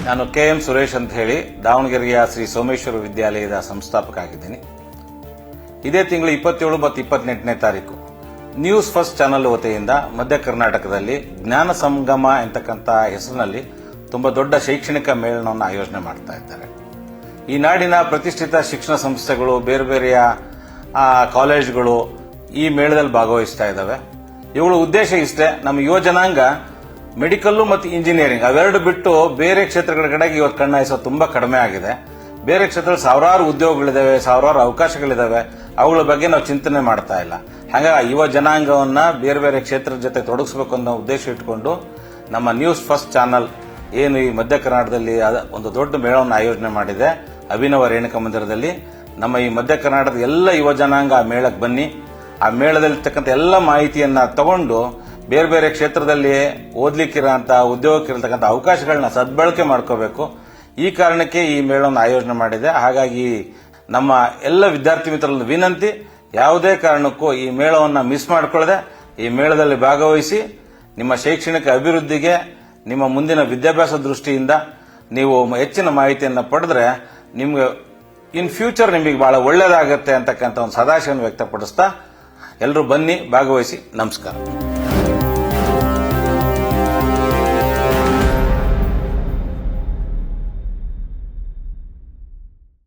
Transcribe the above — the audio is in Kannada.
ನಾನು KM ಸುರೇಶ್ ಅಂತ ಹೇಳಿ ದಾವಣಗೆರೆಯ ಶ್ರೀ ಸೋಮೇಶ್ವರ ವಿದ್ಯಾಲಯದ ಸಂಸ್ಥಾಪಕ ಆಗಿದ್ದೀನಿ. ಇದೇ ತಿಂಗಳು 27 ಮತ್ತು 28ನೇ ತಾರೀಕು ನ್ಯೂಸ್ ಫಸ್ಟ್ ಚಾನೆಲ್ ವತಿಯಿಂದ ಮಧ್ಯ ಕರ್ನಾಟಕದಲ್ಲಿ ಜ್ಞಾನ ಸಂಗಮ ಎಂತಕ್ಕಂಥ ಹೆಸರಿನಲ್ಲಿ ತುಂಬಾ ದೊಡ್ಡ ಶೈಕ್ಷಣಿಕ ಮೇಳನವನ್ನು ಆಯೋಜನೆ ಮಾಡ್ತಾ ಇದ್ದಾರೆ. ಈ ನಾಡಿನ ಪ್ರತಿಷ್ಠಿತ ಶಿಕ್ಷಣ ಸಂಸ್ಥೆಗಳು, ಬೇರೆ ಬೇರೆಯ ಕಾಲೇಜುಗಳು ಈ ಮೇಳದಲ್ಲಿ ಭಾಗವಹಿಸ್ತಾ ಇದ್ದಾವೆ. ಇವುಗಳ ಉದ್ದೇಶ ಇಷ್ಟೇ, ನಮ್ಮ ಯುವ ಜನಾಂಗ ಮೆಡಿಕಲ್ ಮತ್ತು ಇಂಜಿನಿಯರಿಂಗ್ ಅವೆರಡು ಬಿಟ್ಟು ಬೇರೆ ಕ್ಷೇತ್ರಗಳ ಕಡೆಗೆ ಇವತ್ತು ಕಣ್ಣಾಯಿಸೋದು ತುಂಬಾ ಕಡಿಮೆ ಆಗಿದೆ. ಬೇರೆ ಕ್ಷೇತ್ರದಲ್ಲಿ ಸಾವಿರಾರು ಉದ್ಯೋಗಗಳಿದಾವೆ, ಸಾವಿರಾರು ಅವಕಾಶಗಳಿದಾವೆ, ಅವುಗಳ ಬಗ್ಗೆ ನಾವು ಚಿಂತನೆ ಮಾಡ್ತಾ ಇಲ್ಲ. ಹಾಗಾಗಿ ಯುವ ಜನಾಂಗವನ್ನ ಬೇರೆ ಬೇರೆ ಕ್ಷೇತ್ರದ ಜೊತೆ ತೊಡಗಿಸಬೇಕು ಅನ್ನೋ ಉದ್ದೇಶ ಇಟ್ಕೊಂಡು ನಮ್ಮ ನ್ಯೂಸ್ ಫಸ್ಟ್ ಚಾನಲ್ ಏನು ಈ ಮಧ್ಯ ಕರ್ನಾಟಕದಲ್ಲಿ ಒಂದು ದೊಡ್ಡ ಮೇಳವನ್ನು ಆಯೋಜನೆ ಮಾಡಿದೆ. ಅಭಿನವ ರೇಣುಕಾ ಮಂದಿರದಲ್ಲಿ ನಮ್ಮ ಈ ಮಧ್ಯ ಕರ್ನಾಟಕದ ಎಲ್ಲ ಯುವ ಜನಾಂಗ ಆ ಮೇಳಕ್ಕೆ ಬನ್ನಿ. ಆ ಮೇಳದಲ್ಲಿರ್ತಕ್ಕಂಥ ಎಲ್ಲ ಮಾಹಿತಿಯನ್ನ ತಗೊಂಡು ಬೇರೆ ಬೇರೆ ಕ್ಷೇತ್ರದಲ್ಲಿ ಓದ್ಲಿಕ್ಕಿರೋಂಥ ಉದ್ಯೋಗಕ್ಕಿರತಕ್ಕಂಥ ಅವಕಾಶಗಳನ್ನ ಸದ್ಬಳಕೆ ಮಾಡ್ಕೋಬೇಕು. ಈ ಕಾರಣಕ್ಕೆ ಈ ಮೇಳವನ್ನು ಆಯೋಜನೆ ಮಾಡಿದೆ. ಹಾಗಾಗಿ ನಮ್ಮ ಎಲ್ಲ ವಿದ್ಯಾರ್ಥಿ ಮಿತ್ರರನ್ನು ವಿನಂತಿ, ಯಾವುದೇ ಕಾರಣಕ್ಕೂ ಈ ಮೇಳವನ್ನು ಮಿಸ್ ಮಾಡಿಕೊಳ್ಳದೆ ಈ ಮೇಳದಲ್ಲಿ ಭಾಗವಹಿಸಿ ನಿಮ್ಮ ಶೈಕ್ಷಣಿಕ ಅಭಿವೃದ್ಧಿಗೆ, ನಿಮ್ಮ ಮುಂದಿನ ವಿದ್ಯಾಭ್ಯಾಸ ದೃಷ್ಟಿಯಿಂದ ನೀವು ಹೆಚ್ಚಿನ ಮಾಹಿತಿಯನ್ನು ಪಡೆದ್ರೆ ನಿಮ್ಗೆ ಇನ್ ಫ್ಯೂಚರ್ ನಿಮಗೆ ಬಹಳ ಒಳ್ಳೆಯದಾಗತ್ತೆ ಅಂತಕ್ಕಂಥ ಒಂದು ಸದಾಶಯವನ್ನು ವ್ಯಕ್ತಪಡಿಸ್ತಾ ಎಲ್ಲರೂ ಬನ್ನಿ, ಭಾಗವಹಿಸಿ. ನಮಸ್ಕಾರ.